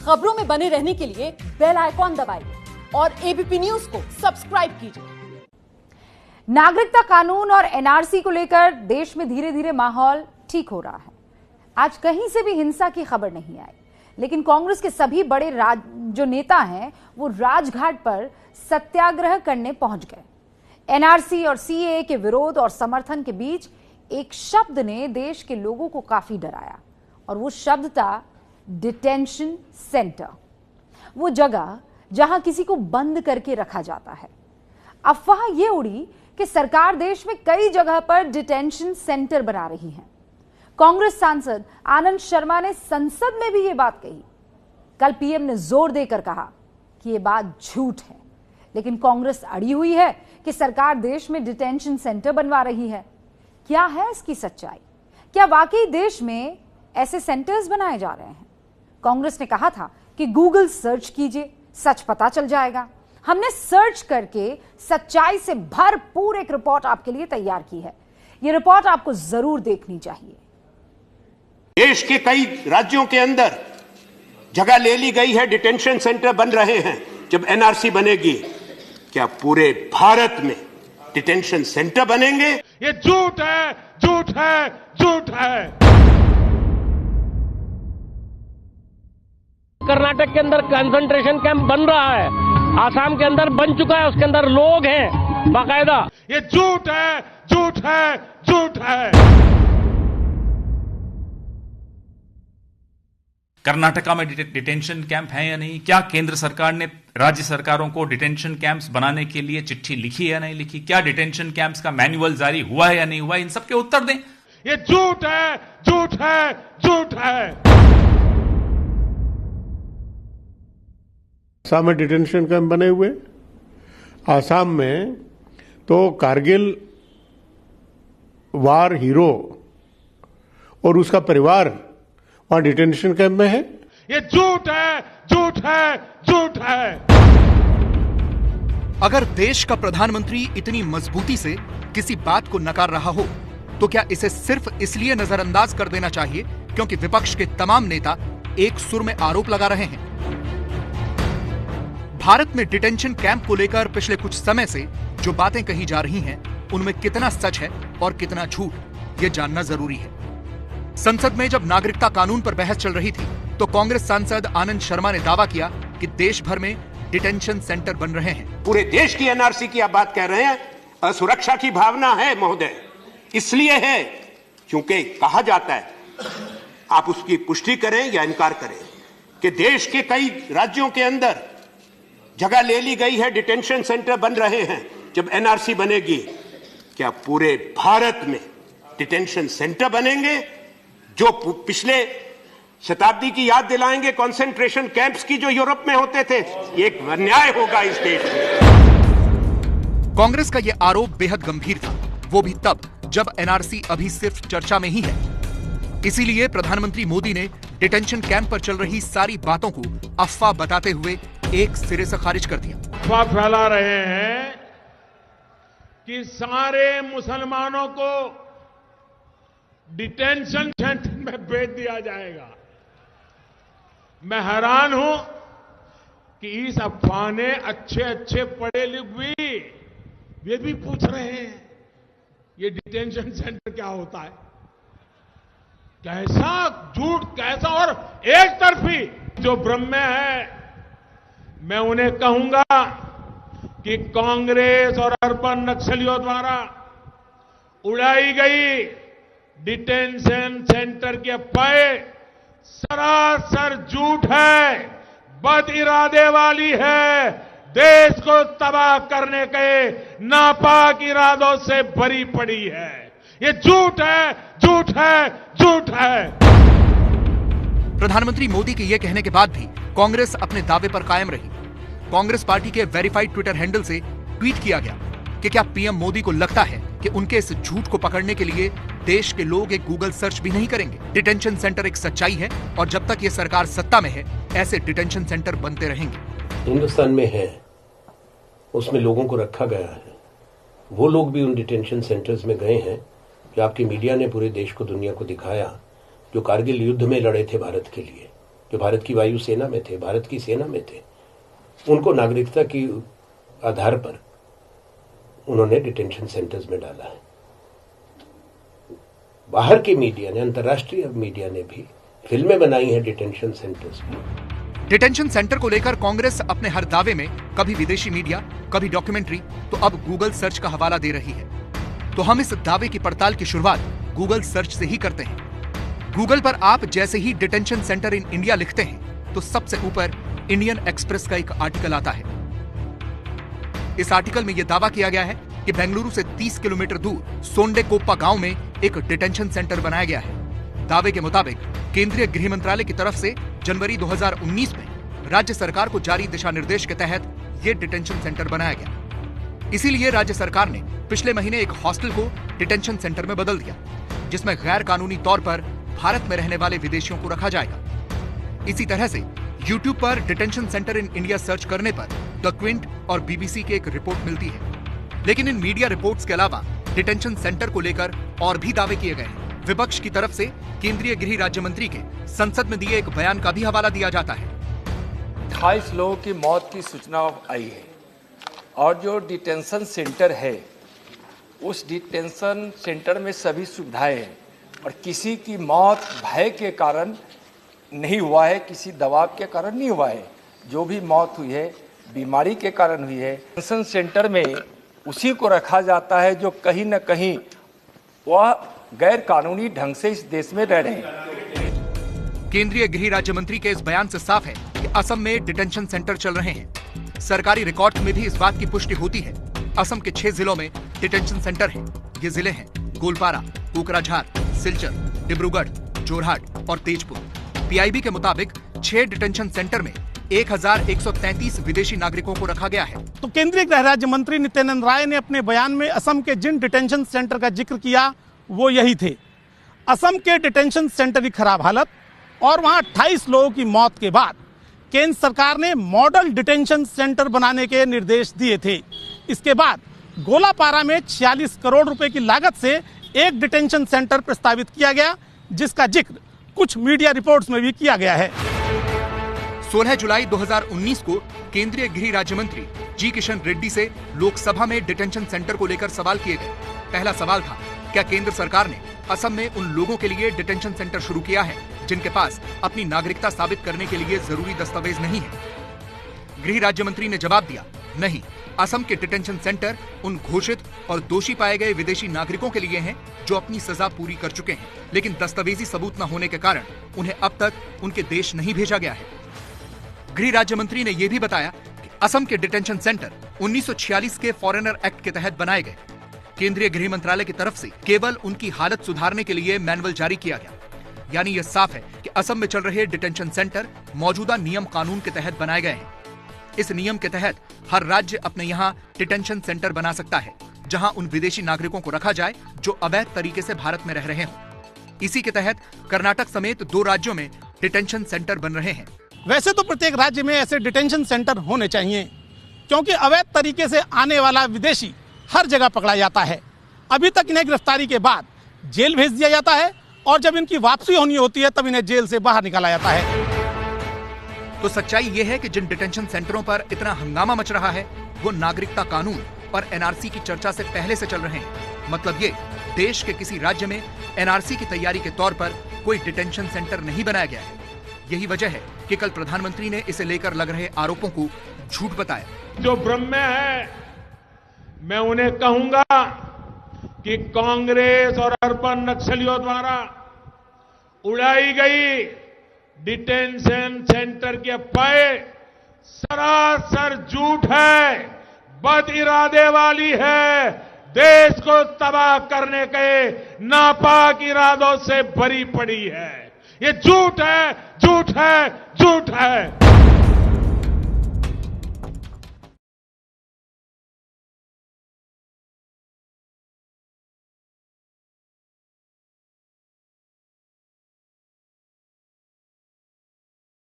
खबरों में बने रहने के लिए बेल आइकॉन दबाइए और एबीपी न्यूज को सब्सक्राइब कीजिए। नागरिकता कानून और एनआरसी को लेकर देश में धीरे धीरे माहौल ठीक हो रहा है। आज कहीं से भी हिंसा की खबर नहीं आई, लेकिन कांग्रेस के सभी बड़े जो नेता हैं वो राजघाट पर सत्याग्रह करने पहुंच गए। एनआरसी और सीएए के विरोध और समर्थन के बीच एक शब्द ने देश के लोगों को काफी डराया और वो शब्द था डिटेंशन सेंटर। वो जगह जहां किसी को बंद करके रखा जाता है। अफवाह ये उड़ी कि सरकार देश में कई जगह पर डिटेंशन सेंटर बना रही है। कांग्रेस सांसद आनंद शर्मा ने संसद में भी ये बात कही। कल पीएम ने जोर देकर कहा कि ये बात झूठ है, लेकिन कांग्रेस अड़ी हुई है कि सरकार देश में डिटेंशन सेंटर बनवा रही है। क्या है इसकी सच्चाई? क्या वाकई देश में ऐसे सेंटर्स बनाए जा रहे हैं? कांग्रेस ने कहा था कि गूगल सर्च कीजिए, सच पता चल जाएगा। हमने सर्च करके सच्चाई से भरपूर एक रिपोर्ट आपके लिए तैयार की है। यह रिपोर्ट आपको जरूर देखनी चाहिए। देश के कई राज्यों के अंदर जगह ले ली गई है, डिटेंशन सेंटर बन रहे हैं। जब एनआरसी बनेगी, क्या पूरे भारत में डिटेंशन सेंटर बनेंगे? ये झूठ है, झूठ है, झूठ है। कर्नाटक के अंदर कंसंट्रेशन कैंप बन रहा है, आसाम के अंदर बन चुका है, उसके अंदर लोग हैं बाकायदा। ये झूठ है, झूठ है, झूठ है। कर्नाटका में डिटेंशन कैंप है या नहीं? क्या केंद्र सरकार ने राज्य सरकारों को डिटेंशन कैंप्स बनाने के लिए चिट्ठी लिखी है या नहीं लिखी? क्या डिटेंशन कैंप्स का मैनुअल जारी हुआ है या नहीं हुआ? इन सबके उत्तर दें। ये झूठ है, झूठ है, झूठ है। आसाम में डिटेंशन कैंप बने हुए। आसाम में तो कारगिल वार हीरो और उसका परिवार वहां डिटेंशन कैंप में है। ये झूठ है, झूठ है, झूठ है। अगर देश का प्रधानमंत्री इतनी मजबूती से किसी बात को नकार रहा हो, तो क्या इसे सिर्फ इसलिए नजरअंदाज कर देना चाहिए क्योंकि विपक्ष के तमाम नेता एक सुर में आरोप लगा रहे हैं? भारत में डिटेंशन कैंप को लेकर पिछले कुछ समय से जो बातें कही जा रही हैं, उनमें कितना सच है और कितना झूठ, यह जानना जरूरी है। संसद में जब नागरिकता कानून पर बहस चल रही थी, तो कांग्रेस सांसद आनंद शर्मा ने दावा किया कि देश भर में डिटेंशन सेंटर बन रहे हैं। पूरे देश की एनआरसी की आप बात कर रहे हैं। असुरक्षा की भावना है महोदय, इसलिए है क्योंकि कहा जाता है, आप उसकी पुष्टि करें या इनकार करें, कि देश के कई राज्यों के अंदर जगह ले ली गई है, डिटेंशन सेंटर बन रहे हैं। जब एनआरसी बनेगी, क्या पूरे भारत में डिटेंशन सेंटर बनेंगे जो पिछले शताब्दी की याद दिलाएंगे कंसंट्रेशन कैंप्स की जो यूरोप में होते थे? ये एक अन्याय होगा इस देश में। कांग्रेस का यह आरोप बेहद गंभीर था, वो भी तब जब एनआरसी अभी सिर्फ चर्चा में ही है। इसीलिए प्रधानमंत्री मोदी ने डिटेंशन कैंप पर चल रही सारी बातों को अफवाह बताते हुए एक सिरे से खारिज कर दिया। अफवाह फैला रहे हैं कि सारे मुसलमानों को डिटेंशन सेंटर में भेज दिया जाएगा। मैं हैरान हूं कि इस अफवाह ने अच्छे अच्छे पढ़े लिखे वे भी पूछ रहे हैं ये डिटेंशन सेंटर क्या होता है। कैसा झूठ, कैसा और एक तरफी जो भ्रम में है। मैं उन्हें कहूंगा कि कांग्रेस और अर्बन नक्सलियों द्वारा उड़ाई गई डिटेंशन सेंटर की अफवाहें सरासर झूठ है, बद इरादे वाली है, देश को तबाह करने के नापाक इरादों से भरी पड़ी है। ये झूठ है, झूठ है, झूठ है। प्रधानमंत्री मोदी के ये कहने के बाद भी कांग्रेस अपने दावे पर कायम रही। कांग्रेस पार्टी के वेरीफाइड ट्विटर हैंडल से ट्वीट किया गया कि क्या पीएम मोदी को लगता है कि उनके इस झूठ को पकड़ने के लिए देश के लोग एक गूगल सर्च भी नहीं करेंगे? डिटेंशन सेंटर एक सच्चाई है और जब तक ये सरकार सत्ता में है, ऐसे डिटेंशन सेंटर बनते रहेंगे। हिंदुस्तान में है, उसमें लोगों को रखा गया है। वो लोग भी उन डिटेंशन सेंटर्स में गए हैं जो आपकी मीडिया ने पूरे देश को, दुनिया को दिखाया, जो कारगिल युद्ध में लड़े थे भारत के लिए। जो भारत की वायुसेना में थे, भारत की सेना में थे, उनको नागरिकता की आधार पर उन्होंने डिटेंशन सेंटर्स में डाला है। बाहर की मीडिया ने, अंतर्राष्ट्रीय मीडिया ने भी फिल्में बनाई हैं डिटेंशन सेंटर्स में। डिटेंशन सेंटर को लेकर कांग्रेस अपने हर दावे में कभी विदेशी मीडिया, कभी डॉक्यूमेंट्री, तो अब गूगल सर्च का हवाला दे रही है। तो हम इस दावे की पड़ताल की शुरुआत गूगल सर्च से ही करते हैं। गूगल पर आप जैसे ही डिटेंशन सेंटर इन इंडिया लिखते हैं तो सबसे ऊपर इंडियन एक्सप्रेस का एक आर्टिकल आता है। इस आर्टिकल में यह दावा किया गया है कि बेंगलुरु से 30 किलोमीटर दूर सोंडेकोप्पा गांव में एक डिटेंशन सेंटर बनाया गया है। दावे के मुताबिक केंद्रीय गृह मंत्रालय की तरफ से जनवरी 2019 में राज्य सरकार को जारी दिशा निर्देश के तहत यह डिटेंशन सेंटर बनाया गया। इसीलिए राज्य सरकार ने पिछले महीने एक हॉस्टल को डिटेंशन सेंटर में बदल दिया, जिसमें गैर कानूनी तौर पर भारत में रहने वाले विदेशियों को रखा जाएगा। इसी तरह से YouTube पर detention centre in India search करने पर द क्विंट और BBC की एक रिपोर्ट मिलती है। लेकिन इन मीडिया रिपोर्ट्स के अलावा डिटेंशन सेंटर को लेकर और भी दावे किए गए हैं। विपक्ष की तरफ से केंद्रीय गृह राज्य मंत्री के संसद में दिए एक बयान का भी हवाला दिया जाता है। 28 लोगों की मौत की सूचना आई है और जो डिटेंशन सेंटर है उस डिटेंशन सेंटर में सभी सुविधाएं हैं और किसी की मौत भय के कारण नहीं हुआ है, किसी दबाव के कारण नहीं हुआ है। जो भी मौत हुई है बीमारी के कारण हुई है। डिटेंशन सेंटर में उसी को रखा जाता है जो कहीं न कहीं वह गैर कानूनी ढंग से इस देश में रह रहे हैं। केंद्रीय गृह राज्य मंत्री के इस बयान से साफ है कि असम में डिटेंशन सेंटर चल रहे हैं। सरकारी रिकॉर्ड में भी इस बात की पुष्टि होती है। असम के 6 जिलों में डिटेंशन सेंटर हैं। ये जिले हैं गोलपारा, कोकराझार, सिलचर, डिब्रूगढ़, जोरहाट और तेजपुर। पीआईबी के मुताबिक 6 डिटेंशन सेंटर में 1133 विदेशी नागरिकों को रखा गया है। तो केंद्रीय गृह राज्य मंत्री नित्यानंद राय ने अपने बयान में असम के जिन डिटेंशन सेंटर का जिक्र किया वो यही थे। असम के डिटेंशन सेंटर की खराब हालत और वहां 28 लोगों की मौत के बाद केंद्र सरकार ने मॉडल डिटेंशन सेंटर बनाने के निर्देश दिए थे। इसके बाद गोलापारा में 46 करोड़ रुपए की लागत से एक डिटेंशन सेंटर प्रस्तावित किया गया, जिसका जिक्र कुछ मीडिया रिपोर्ट्स में भी किया गया है। 16 जुलाई 2019 को केंद्रीय गृह राज्य मंत्री जी किशन रेड्डी से लोकसभा में डिटेंशन सेंटर को लेकर सवाल किए गए। पहला सवाल था, क्या केंद्र सरकार ने असम में उन लोगों के लिए डिटेंशन सेंटर शुरू किया है जिनके पास अपनी नागरिकता साबित करने के लिए जरूरी दस्तावेज नहीं है? गृह राज्य मंत्री ने जवाब दिया, नहीं, असम के डिटेंशन सेंटर उन घोषित और दोषी पाए गए विदेशी नागरिकों के लिए हैं जो अपनी सजा पूरी कर चुके हैं, लेकिन दस्तावेजी सबूत न होने के कारण उन्हें अब तक उनके देश नहीं भेजा गया है। गृह राज्य मंत्री ने यह भी बताया कि असम के डिटेंशन सेंटर 1946 के फॉरेनर एक्ट के तहत बनाए गए। केंद्रीय गृह मंत्रालय की तरफ से केवल उनकी हालत सुधारने के लिए मैनुअल जारी किया गया। यानी यह साफ है कि असम में चल रहे डिटेंशन सेंटर मौजूदा नियम कानून के तहत बनाए गए हैं। इस नियम के तहत हर राज्य अपने यहाँ डिटेंशन सेंटर बना सकता है जहां उन विदेशी नागरिकों को रखा जाए जो अवैध तरीके से भारत में रह रहे हों। इसी के तहत कर्नाटक समेत 2 राज्यों में डिटेंशन सेंटर बन रहे हैं। वैसे तो प्रत्येक राज्य में ऐसे डिटेंशन सेंटर होने चाहिए, क्योंकि अवैध तरीके से आने वाला विदेशी हर जगह पकड़ा जाता है। अभी तक इन्हें गिरफ्तारी के बाद जेल भेज दिया जाता है और जब इनकी वापसी होनी होती है तब इन्हें जेल से बाहर निकाला जाता है। तो सच्चाई ये है कि जिन डिटेंशन सेंटरों पर इतना हंगामा मच रहा है वो नागरिकता कानून और एनआरसी की चर्चा से पहले से चल रहे हैं। मतलब ये, देश के किसी राज्य में एनआरसी की तैयारी के तौर पर कोई डिटेंशन सेंटर नहीं बनाया गया है। यही वजह है कि कल प्रधानमंत्री ने इसे लेकर लग रहे आरोपों को झूठ बताया। जो भ्रम में है, मैं उन्हें कहूंगा कि कांग्रेस और अर्बन नक्सलियों द्वारा उड़ाई गई डिटेंशन सेंटर की अफवाहें सरासर झूठ है, बद इरादे वाली है, देश को तबाह करने के नापाक इरादों से भरी पड़ी है। ये झूठ है, झूठ है, झूठ है।